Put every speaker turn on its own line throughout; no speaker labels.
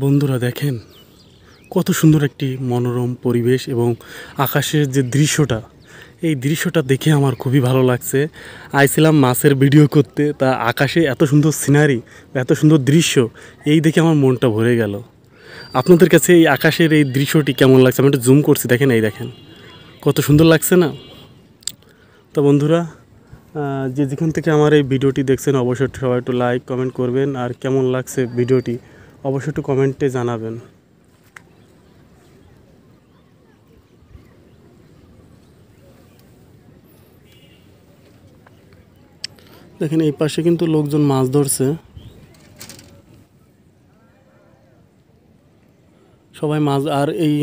বন্ধুরা দেখেন কত সুন্দর একটি মনোরম পরিবেশ এবং আকাশের যে দৃশ্যটা, এই দৃশ্যটা দেখে আমার খুবই ভালো লাগছে। আইছিলাম মাছের ভিডিও করতে, তা আকাশে এত সুন্দর সিনারি, এত সুন্দর দৃশ্য, এই দেখে আমার মনটা ভরে গেল। আপনাদের কাছে এই আকাশের এই দৃশ্যটি কেমন লাগছে? আমি একটু জুম করছি, দেখেন, এই দেখেন কত সুন্দর লাগছে না? তো বন্ধুরা, যে যেখান থেকে আমার এই ভিডিওটি দেখছেন অবশ্যই সবাই একটু লাইক কমেন্ট করবেন, আর কেমন লাগছে ভিডিওটি অবশ্যই একটু কমেন্টে জানাবেন। দেখেন এই পাশে কিন্তু লোকজন মাছ ধরছে, সবাই মাছ। আর এই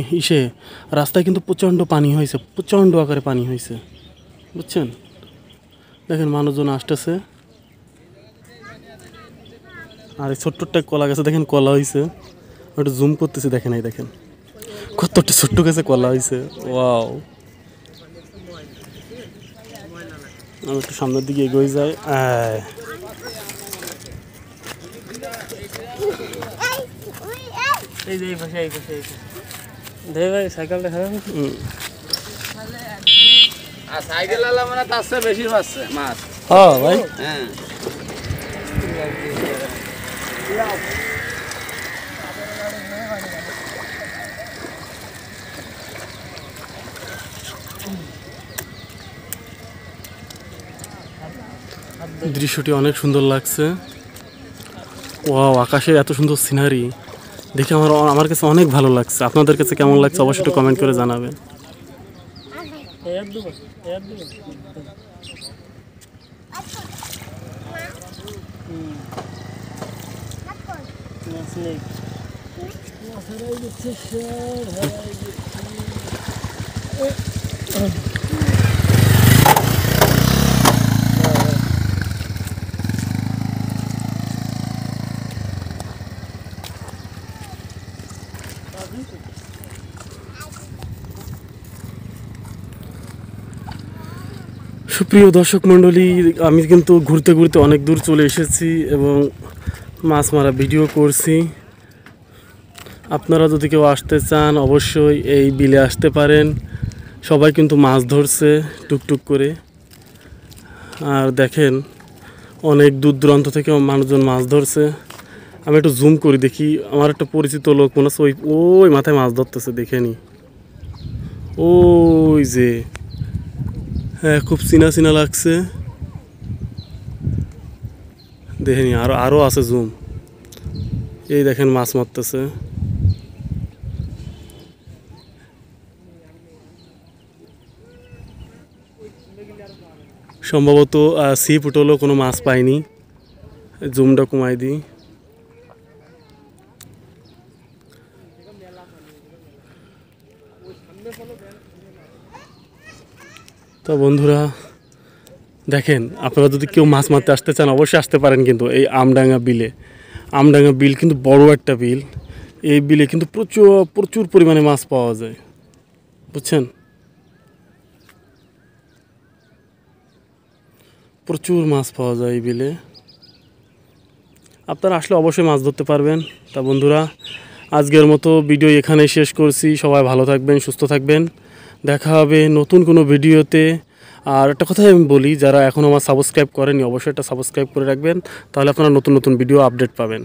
রাস্তায় কিন্তু প্রচণ্ড পানি হয়েছে, প্রচণ্ড আকারে পানি হয়েছে, বুঝছেন? দেখেন মানুষজন আসতেছে। আর এই ছোট্ট একটা কলা গাছে দেখেন কলা হয়েছে, একটু জুম করতেছি, দেখেন এই দেখেন কত একটা ছোট্ট গাছে কলা হয়েছে। ওয়াও, আমি একটু সামনের দিকে এগিয়ে যাই।
সাইকেলটা খারাপ
সাইকেল আলা মানে তার চেয়ে বেশি পাচ্ছে মাছ।
হ্যাঁ ভাই,
হ্যাঁ
দৃশ্যটি অনেক সুন্দর লাগছে। ওয়াও, আকাশের এত সুন্দর সিনারি দেখে আমার কাছে অনেক ভালো লাগছে। আপনাদের কাছে কেমন লাগছে অবশ্যই একটু কমেন্ট করে জানাবেন। সুপ্রিয় দর্শক মণ্ডলী, আমি কিন্তু ঘুরতে ঘুরতে অনেক দূর চলে এসেছি এবং মাছ মারা ভিডিও করছি। আপনারা যদি কেউ আসতে চান অবশ্যই এই বিলে আসতে পারেন। সবাই কিন্তু মাছ ধরছে টুকটুক করে। আর দেখেন অনেক দূর দূরান্ত থেকে মানুষজন মাছ ধরছে। আমি একটু জুম করি, দেখি আমার একটা পরিচিত লোক মনে হচ্ছে ওই মাথায় মাছ ধরতেছে, দেখে নি। ওই যে, হ্যাঁ, খুব চিনা চিনা লাগছে, দেখেনি। আরো আছে জুম, এই দেখেন মাছ মারতেছে। সম্ভবত ছিপ উঠলো, কোনো মাছ পাইনি। জুমটা কমাই দিই। তো বন্ধুরা দেখেন, আপনারা যদি কেউ মাছ মারতে আসতে চান অবশ্যই আসতে পারেন কিন্তু এই আমডাঙ্গা বিলে। আমডাঙ্গা বিল কিন্তু বড় একটা বিল। এই বিলে কিন্তু প্রচুর প্রচুর পরিমাণে মাছ পাওয়া যায়, বুঝছেন? প্রচুর মাছ পাওয়া যায় এই বিলে। আপনারা আসলে অবশ্যই মাছ ধরতে পারবেন। তা বন্ধুরা, আজকের মতো ভিডিও এখানেই শেষ করছি। সবাই ভালো থাকবেন, সুস্থ থাকবেন। দেখা হবে নতুন কোনো ভিডিওতে। আর একটা কথাই আমি বলি, যারা এখনও আমার সাবস্ক্রাইব করেনি অবশ্যই একটা সাবস্ক্রাইব করে রাখবেন, তাহলে আপনারা নতুন নতুন ভিডিও আপডেট পাবেন।